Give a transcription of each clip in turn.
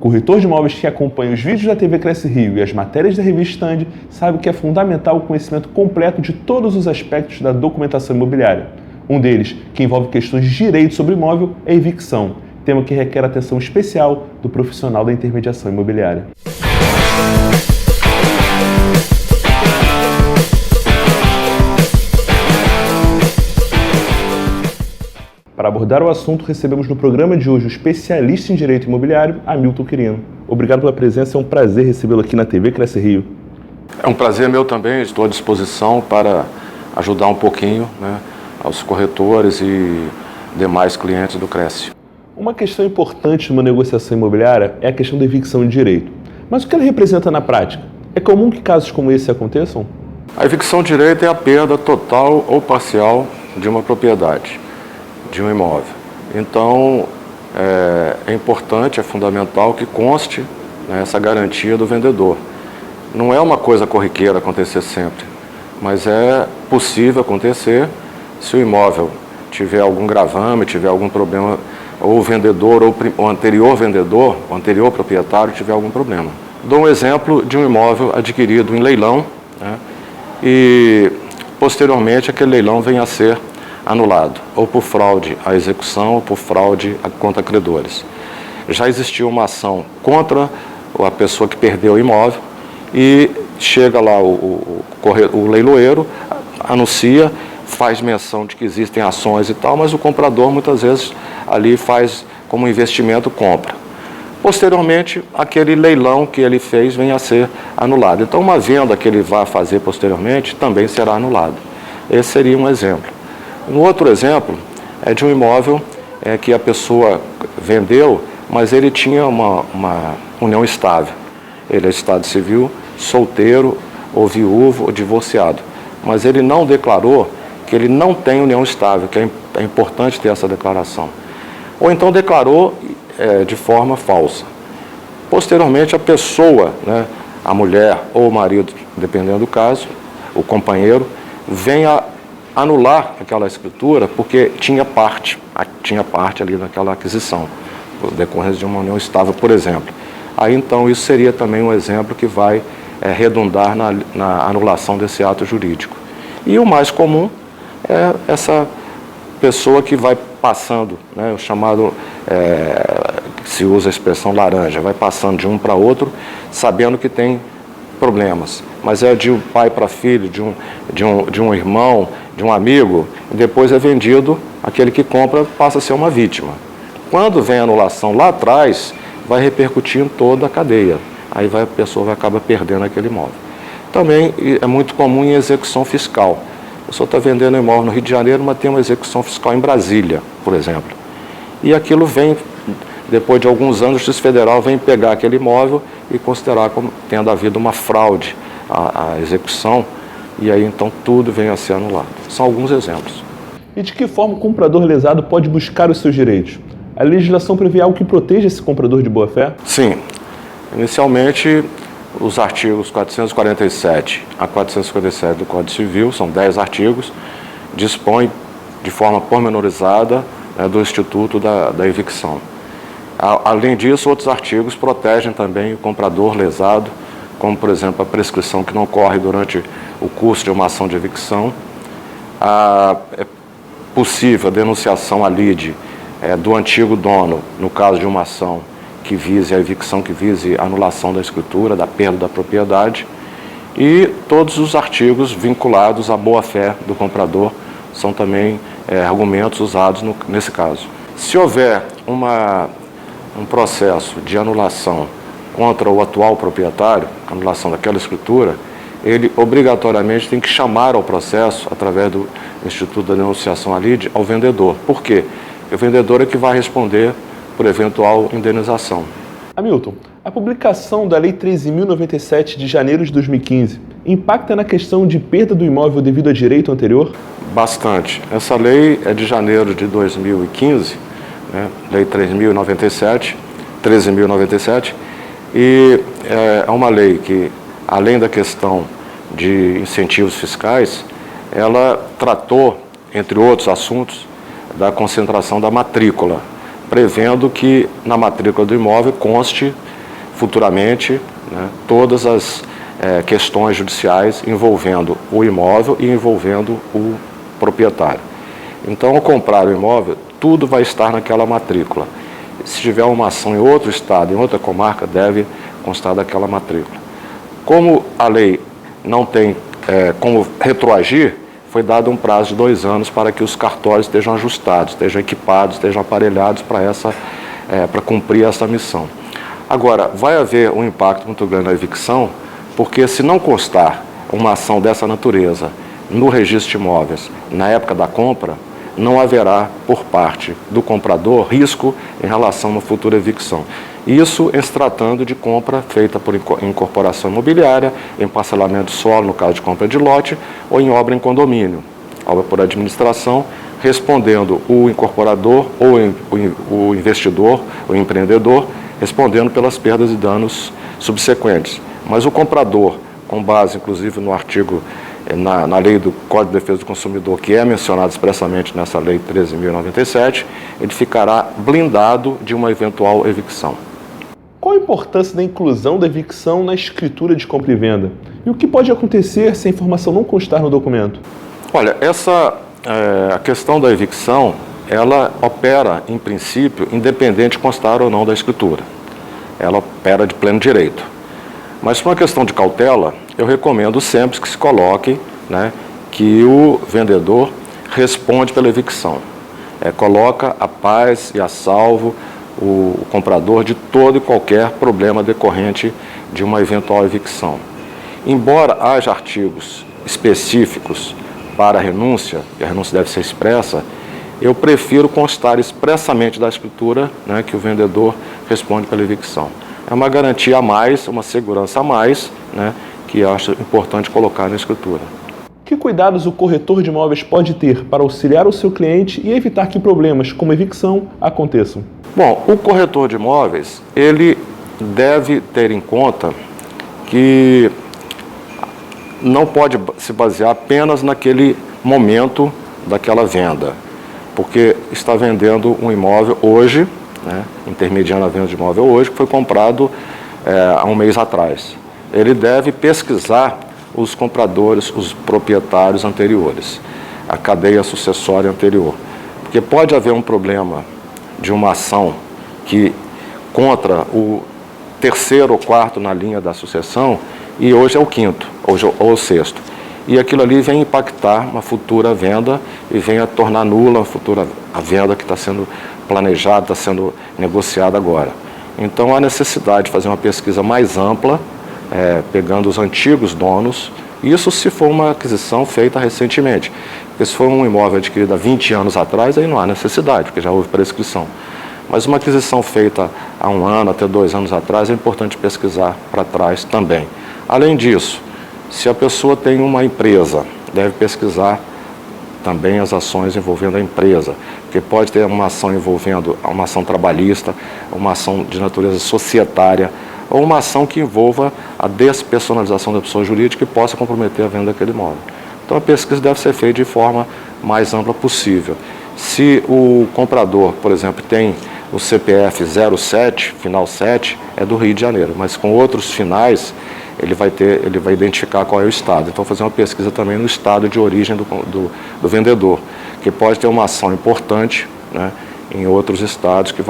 corretor de imóveis que acompanha os vídeos da TV Cresce Rio e as matérias da revista Stand sabe que é fundamental o conhecimento completo de todos os aspectos da documentação imobiliária. Um deles, que envolve questões de direito sobre imóvel, é a evicção, tema que requer atenção especial do profissional da intermediação imobiliária. Para abordar o assunto, recebemos no programa de hoje o especialista em direito imobiliário, Hamilton Quirino. Obrigado pela presença, é um prazer recebê-lo aqui na TV Cresce Rio. É um prazer meu também, estou à disposição para ajudar um pouquinho, aos corretores e demais clientes do Cresce. Uma questão importante numa negociação imobiliária é a questão da evicção de direito. Mas o que ela representa na prática? É comum que casos como esse aconteçam? A evicção de direito é a perda total ou parcial de uma propriedade, de um imóvel. Então, é importante, é fundamental que conste essa garantia do vendedor. Não é uma coisa corriqueira acontecer sempre, mas é possível acontecer se o imóvel tiver algum gravame, tiver algum problema, ou o vendedor, ou o anterior vendedor, o anterior proprietário tiver algum problema. Dou um exemplo de um imóvel adquirido em leilão, e posteriormente aquele leilão venha a ser anulado, ou por fraude à execução, ou por fraude contra credores. Já existiu uma ação contra a pessoa que perdeu o imóvel e chega lá o leiloeiro, anuncia, faz menção de que existem ações e tal, mas o comprador muitas vezes ali faz como investimento, compra. Posteriormente, aquele leilão que ele fez vem a ser anulado. Então, uma venda que ele vai fazer posteriormente também será anulada. Esse seria um exemplo. Um outro exemplo é de um imóvel que a pessoa vendeu, mas ele tinha uma união estável. Ele é estado civil, solteiro, ou viúvo, ou divorciado. Mas ele não declarou que ele não tem união estável, que é importante ter essa declaração. Ou então declarou de forma falsa. Posteriormente, a pessoa, a mulher ou o marido, dependendo do caso, o companheiro, vem a anular aquela escritura porque tinha parte ali naquela aquisição, por decorrência de uma união estável, por exemplo. Aí, então, isso seria também um exemplo que vai redundar na anulação desse ato jurídico. E o mais comum é essa pessoa que vai passando, o chamado, se usa a expressão laranja, vai passando de um para outro, sabendo que tem problemas, mas é de um pai para filho, de um irmão, de um amigo, e depois é vendido, aquele que compra passa a ser uma vítima. Quando vem a anulação lá atrás, vai repercutir em toda a cadeia, aí a pessoa acaba perdendo aquele imóvel. Também é muito comum em execução fiscal. A pessoa está vendendo um imóvel no Rio de Janeiro, mas tem uma execução fiscal em Brasília, por exemplo. E aquilo vem, depois de alguns anos, a Justiça Federal vem pegar aquele imóvel e considerar como tendo havido uma fraude à execução, e aí então tudo vem a ser anulado. São alguns exemplos. E de que forma o comprador lesado pode buscar os seus direitos? A legislação prevê algo que proteja esse comprador de boa-fé? Sim. Inicialmente, os artigos 447 a 457 do Código Civil, são 10 artigos, dispõem de forma pormenorizada do Instituto da Evicção. Além disso, outros artigos protegem também o comprador lesado, como, por exemplo, a prescrição que não ocorre durante o curso de uma ação de evicção, é possível a denunciação à lide do antigo dono, no caso de uma ação que vise a evicção, que vise a anulação da escritura, da perda da propriedade, e todos os artigos vinculados à boa-fé do comprador são também argumentos usados nesse caso. Se houver um processo de anulação contra o atual proprietário, anulação daquela escritura, ele obrigatoriamente tem que chamar ao processo, através do Instituto da Denunciação à lide, ao vendedor. Por quê? Porque o vendedor é que vai responder por eventual indenização. Hamilton, a publicação da Lei 13.097 de janeiro de 2015 impacta na questão de perda do imóvel devido a direito anterior? Bastante. Essa lei é de janeiro de 2015, Lei 13.097, e é uma lei que, além da questão de incentivos fiscais, ela tratou, entre outros assuntos, da concentração da matrícula. prevendo que na matrícula do imóvel conste futuramente, né, todas as questões judiciais envolvendo o imóvel e envolvendo o proprietário. Então, ao comprar o imóvel, tudo vai estar naquela matrícula. Se tiver uma ação em outro estado, em outra comarca, deve constar daquela matrícula. Como a lei não tem como retroagir, foi dado um prazo de 2 anos para que os cartórios estejam ajustados, estejam equipados, estejam aparelhados para cumprir essa missão. Agora, vai haver um impacto muito grande na evicção, porque se não constar uma ação dessa natureza no registro de imóveis na época da compra, não haverá, por parte do comprador, risco em relação a uma futura evicção. Isso em se tratando de compra feita por incorporação imobiliária, em parcelamento de solo, no caso de compra de lote, ou em obra em condomínio, obra por administração, respondendo o incorporador ou o investidor, o empreendedor, respondendo pelas perdas e danos subsequentes. Mas o comprador, com base inclusive no artigo, na lei do Código de Defesa do Consumidor, que é mencionado expressamente nessa lei 13.097, ele ficará blindado de uma eventual evicção. Qual a importância da inclusão da evicção na escritura de compra e venda? E o que pode acontecer se a informação não constar no documento? Olha, a questão da evicção, ela opera, em princípio, independente de constar ou não da escritura. Ela opera de pleno direito. Mas, por uma questão de cautela, eu recomendo sempre que se coloque, né, que o vendedor responde pela evicção. Coloca a paz e a salvo o comprador de todo e qualquer problema decorrente de uma eventual evicção. Embora haja artigos específicos para a renúncia, e a renúncia deve ser expressa, eu prefiro constar expressamente da escritura, né, que o vendedor responde pela evicção. É uma garantia a mais, uma segurança a mais, né, que eu acho importante colocar na escritura. Que cuidados o corretor de imóveis pode ter para auxiliar o seu cliente e evitar que problemas como evicção aconteçam? Bom, o corretor de imóveis, ele deve ter em conta que não pode se basear apenas naquele momento daquela venda, porque está vendendo um imóvel hoje, né, intermediando a venda de imóvel hoje, que foi comprado há um mês atrás. Ele deve pesquisar os compradores, os proprietários anteriores, a cadeia sucessória anterior, porque pode haver um problema de uma ação que contra o terceiro ou quarto na linha da sucessão, e hoje é o quinto ou o sexto. E aquilo ali vem impactar uma futura venda e vem a tornar nula a venda que está sendo planejada, está sendo negociada agora. Então há necessidade de fazer uma pesquisa mais ampla, pegando os antigos donos, isso se for uma aquisição feita recentemente. Porque se for um imóvel adquirido há 20 anos atrás, aí não há necessidade, porque já houve prescrição. Mas uma aquisição feita há 1 ano, até 2 anos atrás, é importante pesquisar para trás também. Além disso, se a pessoa tem uma empresa, deve pesquisar também as ações envolvendo a empresa, porque pode ter uma ação envolvendo uma ação trabalhista, uma ação de natureza societária, ou uma ação que envolva a despersonalização da pessoa jurídica e possa comprometer a venda daquele imóvel. Então a pesquisa deve ser feita de forma mais ampla possível. Se o comprador, por exemplo, tem o CPF 07, final 7, é do Rio de Janeiro, mas com outros finais ele vai identificar qual é o estado. Então fazer uma pesquisa também no estado de origem do vendedor, que pode ter uma ação importante, né, em outros estados que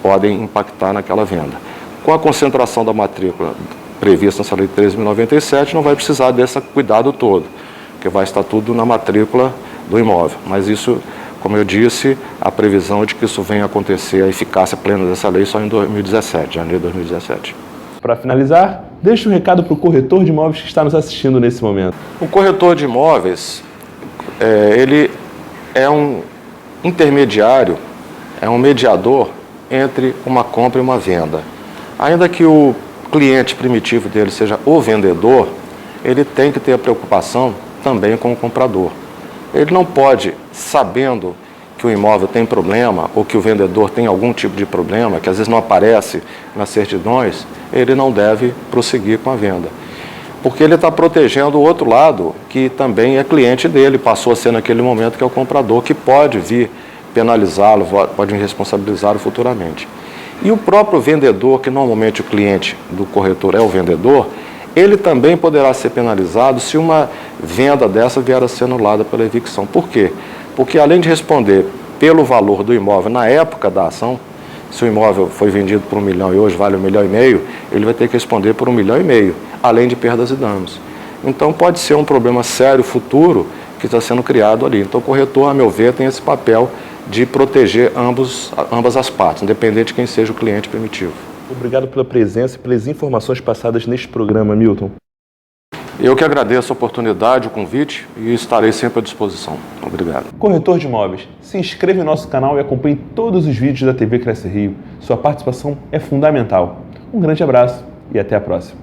podem impactar naquela venda. Com a concentração da matrícula prevista nessa lei 13.097, não vai precisar desse cuidado todo, porque vai estar tudo na matrícula do imóvel. Mas isso, como eu disse, a previsão de que isso venha a acontecer, a eficácia plena dessa lei, só em 2017, janeiro de 2017. Para finalizar, deixe um recado para o corretor de imóveis que está nos assistindo nesse momento. O corretor de imóveis, ele é um intermediário, é um mediador entre uma compra e uma venda. Ainda que o cliente primitivo dele seja o vendedor, ele tem que ter a preocupação também com o comprador. Ele não pode, sabendo que o imóvel tem problema ou que o vendedor tem algum tipo de problema, que às vezes não aparece nas certidões, ele não deve prosseguir com a venda. Porque ele está protegendo o outro lado, que também é cliente dele, passou a ser naquele momento, que é o comprador, que pode vir penalizá-lo, pode responsabilizá-lo futuramente. E o próprio vendedor, que normalmente o cliente do corretor é o vendedor, ele também poderá ser penalizado se uma venda dessa vier a ser anulada pela evicção. Por quê? Porque além de responder pelo valor do imóvel na época da ação, se o imóvel foi vendido por 1 milhão e hoje vale 1,5 milhão, ele vai ter que responder por 1,5 milhão, além de perdas e danos. Então pode ser um problema sério futuro que está sendo criado ali. Então o corretor, a meu ver, tem esse papel de proteger ambas as partes, independente de quem seja o cliente primitivo. Obrigado pela presença e pelas informações passadas neste programa, Milton. Eu que agradeço a oportunidade, o convite e estarei sempre à disposição. Obrigado. Corretor de imóveis, se inscreva em nosso canal e acompanhe todos os vídeos da TV Cresce Rio. Sua participação é fundamental. Um grande abraço e até a próxima.